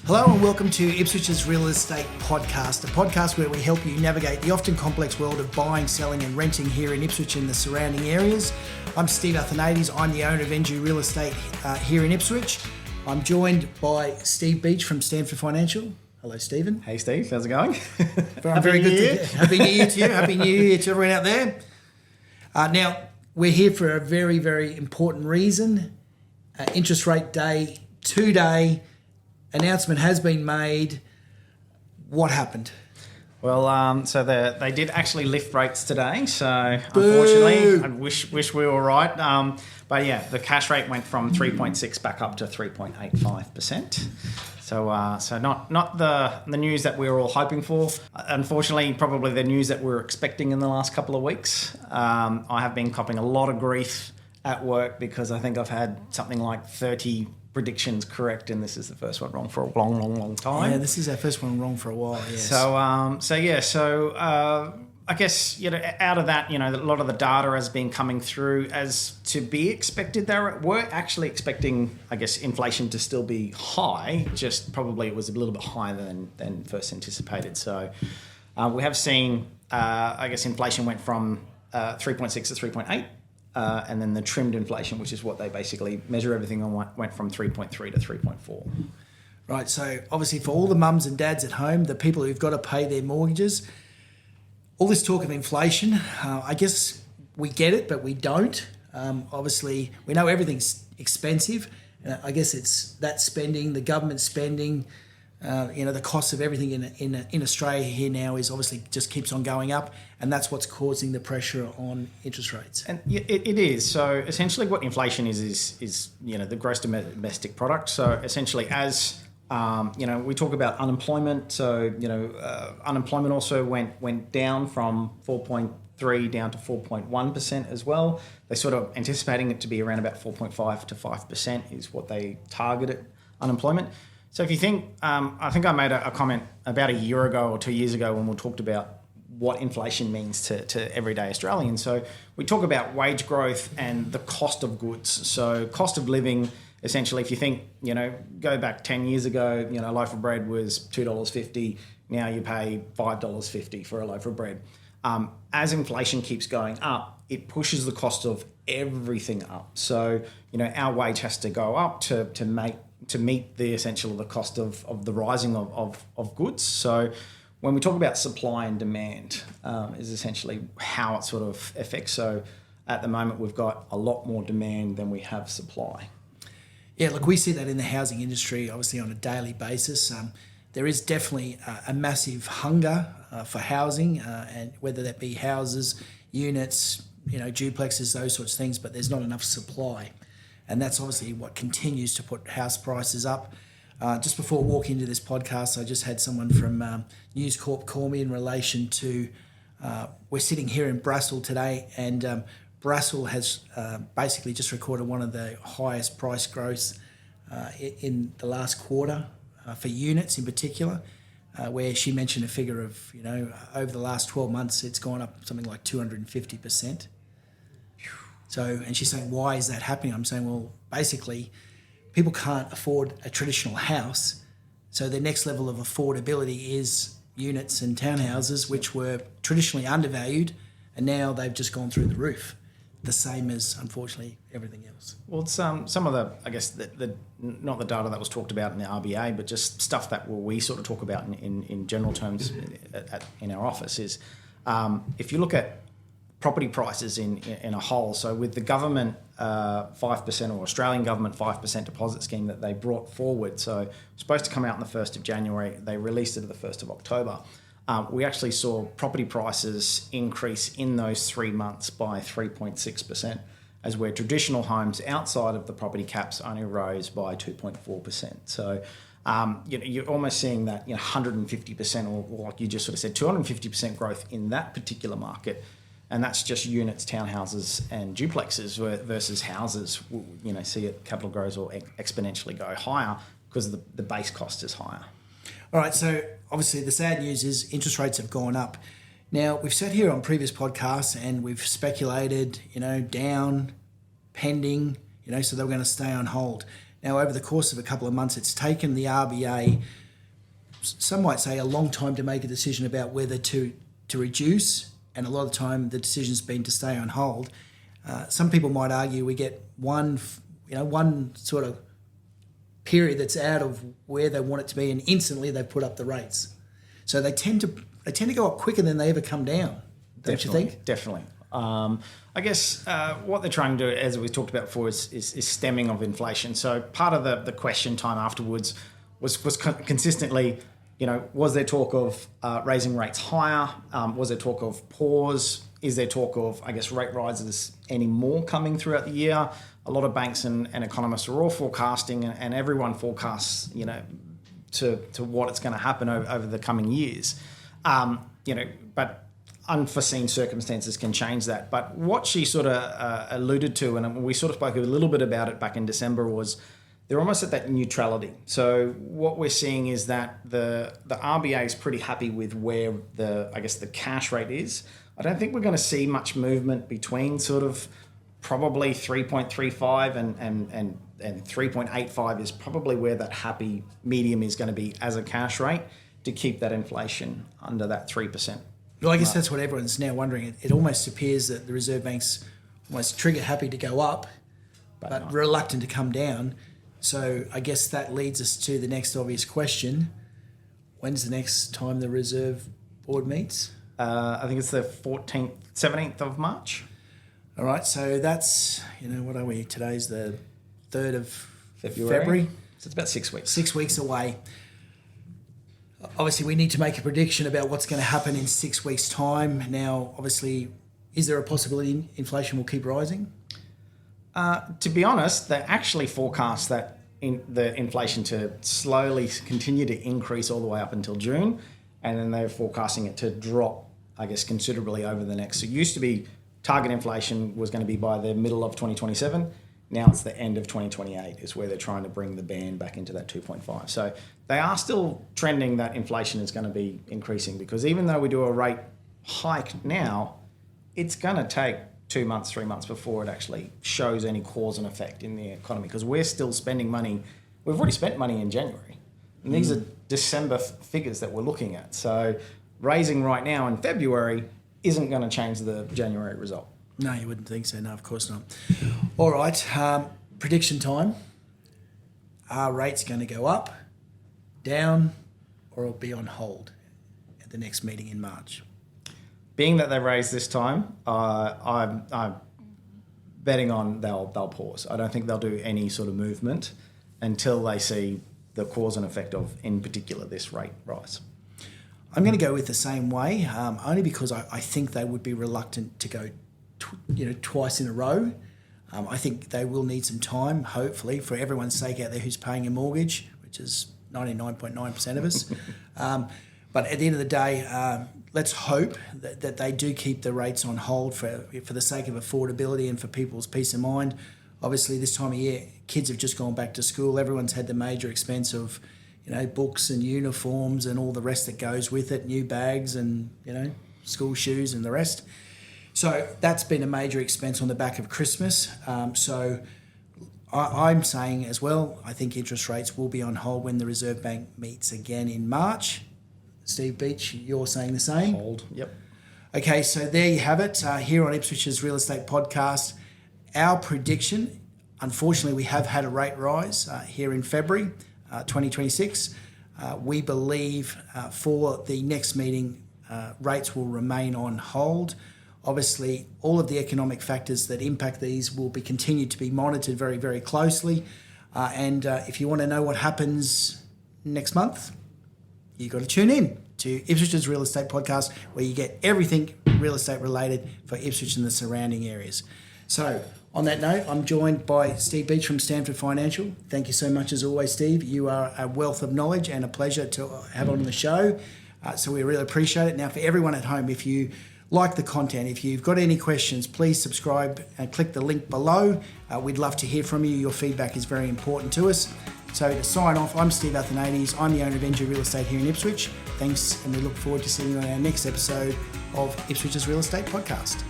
Hello and welcome to Ipswich's Real Estate Podcast, a podcast where we help you navigate the often complex world of buying, selling and renting here in Ipswich and the surrounding areas. I'm Steve Athanates. I'm the owner of NG Real Estate here in Ipswich. I'm joined by Steve Beach from Stanford Financial. Hello, Stephen. Hey, Steve. How's it going? I'm very good. Happy New Year to you. Happy New Year to everyone out there. Now, we're here for a very, very important reason. Interest rate day today. Announcement has been made. What happened? Well, so they did actually lift rates today. So unfortunately, I wish we were right. But yeah, the cash rate went from 3.6 back up to 3.85%. So not the news that we were all hoping for. Unfortunately, probably the news that we were expecting in the last couple of weeks. I have been copping a lot of grief at work because I think I've had something like 30 predictions correct, and this is the first one wrong for a long time. Yeah, this is our first one wrong for a while. Yes. So I guess out of that, a lot of the data has been coming through as to be expected. They were actually expecting, I guess, inflation to still be high. Just probably it was a little bit higher than first anticipated. So we have seen, I guess, inflation went from 3.6 to 3.8. And then the trimmed inflation, which is what they basically measure everything on, went from 3.3 to 3.4. Right, so obviously for all the mums and dads at home, the people who've got to pay their mortgages, all this talk of inflation, I guess we get it, but we don't. Obviously, we know everything's expensive. I guess it's that spending, the government spending, the cost of everything in Australia here now is obviously just keeps on going up, and that's what's causing the pressure on interest rates. And it is. So essentially what inflation is the gross domestic product. So essentially as, we talk about unemployment. So, unemployment also went down from 4.3 down to 4.1% as well. They're sort of anticipating it to be around about 4.5 to 5% is what they targeted unemployment. So if you think, I think I made a comment about a year ago or 2 years ago when we talked about what inflation means to everyday Australians. So we talk about wage growth and the cost of goods. So cost of living, essentially, if you think, go back 10 years ago, a loaf of bread was $2.50. Now you pay $5.50 for a loaf of bread. As inflation keeps going up, it pushes the cost of everything up. So, our wage has to go up to meet the cost of the rising of goods. So when we talk about supply and demand is essentially how it sort of affects. So at the moment, we've got a lot more demand than we have supply. Yeah, look, we see that in the housing industry, obviously on a daily basis. There is definitely a massive hunger for housing, and whether that be houses, units, duplexes, those sorts of things, but there's not enough supply. And that's obviously what continues to put house prices up. Just before walking into this podcast, I just had someone from News Corp call me in relation to, we're sitting here in Brussels today, and Brussels has basically just recorded one of the highest price growths in the last quarter for units in particular, where she mentioned a figure of, over the last 12 months, it's gone up something like 250%. So, and she's saying, why is that happening? I'm saying, well, basically, people can't afford a traditional house. So the next level of affordability is units and townhouses, which were traditionally undervalued, and now they've just gone through the roof. The same as, unfortunately, everything else. Well, it's some of the, I guess, the not the data that was talked about in the RBA, but just stuff that we sort of talk about in general terms in our office is if you look at property prices in a whole. So with the government 5% or Australian government 5% deposit scheme that they brought forward, so it's supposed to come out on the 1st of January, they released it at the 1st of October. We actually saw property prices increase in those 3 months by 3.6%, as where traditional homes outside of the property caps only rose by 2.4%. So you're almost seeing that 150% or like you just sort of said, 250% growth in that particular market. And that's just units, townhouses and duplexes versus houses, see it capital grows or exponentially go higher because the base cost is higher. All right, so obviously the sad news is interest rates have gone up. Now, we've sat here on previous podcasts and we've speculated, down, pending, so they were going to stay on hold. Now, over the course of a couple of months, it's taken the RBA, some might say, a long time to make a decision about whether to reduce, and a lot of the time the decision's been to stay on hold. Some people might argue we get one sort of period that's out of where they want it to be, and instantly they put up the rates. So they tend to go up quicker than they ever come down. Don't you think? Definitely. I guess what they're trying to do, as we talked about before, is stemming of inflation. So part of the question time afterwards was consistently, was there talk of raising rates higher? Was there talk of pause? Is there talk of, I guess, rate rises any more coming throughout the year? A lot of banks and economists are all forecasting, and everyone forecasts, to what it's going to happen over the coming years. But unforeseen circumstances can change that. But what she sort of alluded to, and we sort of spoke a little bit about it back in December, was they're almost at that neutrality. So what we're seeing is that the RBA is pretty happy with where the cash rate is. I don't think we're going to see much movement between sort of probably 3.35 and 3.85 is probably where that happy medium is going to be as a cash rate to keep that inflation under that 3%. Well, I guess that's what everyone's now wondering. It almost appears that the Reserve Bank's almost trigger happy to go up, but reluctant to come down. So I guess that leads us to the next obvious question. When's the next time the Reserve Board meets? I think it's the 17th of March. All right, so that's, what are we? Today's the 3rd of February. So it's about 6 weeks. 6 weeks away. Obviously, we need to make a prediction about what's going to happen in 6 weeks' time. Now, obviously, is there a possibility inflation will keep rising? To be honest, they actually forecast that the inflation to slowly continue to increase all the way up until June, and then they're forecasting it to drop, I guess, considerably over the next. So it used to be target inflation was going to be by the middle of 2027. Now it's the end of 2028 is where they're trying to bring the band back into that 2.5. So they are still trending that inflation is going to be increasing, because even though we do a rate hike now, it's going to take 2 months, 3 months before it actually shows any cause and effect in the economy, because we're still spending money. We've already spent money in January, and these are December figures that we're looking at. So raising right now in February isn't going to change the January result. No, you wouldn't think so. No, of course not. All right, prediction time. Are rates going to go up, down, or will be on hold at the next meeting in March? Being that they raised this time, I'm betting on they'll pause. I don't think they'll do any sort of movement until they see the cause and effect of, in particular, this rate rise. I'm going to go with the same way, only because I think they would be reluctant to go twice in a row. I think they will need some time, hopefully, for everyone's sake out there who's paying a mortgage, which is 99.9% of us. But at the end of the day, let's hope that they do keep the rates on hold for the sake of affordability and for people's peace of mind. Obviously, this time of year, kids have just gone back to school. Everyone's had the major expense of, books and uniforms and all the rest that goes with it, new bags and, school shoes and the rest. So that's been a major expense on the back of Christmas. So I'm saying as well, I think interest rates will be on hold when the Reserve Bank meets again in March. Steve Beach, you're saying the same? Hold, yep. Okay, so there you have it. Here on Ipswich's Real Estate Podcast, our prediction, unfortunately, we have had a rate rise here in February 2026. We believe for the next meeting, rates will remain on hold. Obviously, all of the economic factors that impact these will be continued to be monitored very, very closely. And if you want to know what happens next month, you've got to tune in to Ipswich's Real Estate Podcast, where you get everything real estate related for Ipswich and the surrounding areas. So on that note, I'm joined by Steve Beach from Stanford Financial. Thank you so much as always, Steve. You are a wealth of knowledge and a pleasure to have on the show. So we really appreciate it. Now, for everyone at home, if you like the content, if you've got any questions, please subscribe and click the link below. We'd love to hear from you. Your feedback is very important to us. So to sign off, I'm Steve Athanates. I'm the owner of NG Real Estate here in Ipswich. Thanks, and we look forward to seeing you on our next episode of Ipswich's Real Estate Podcast.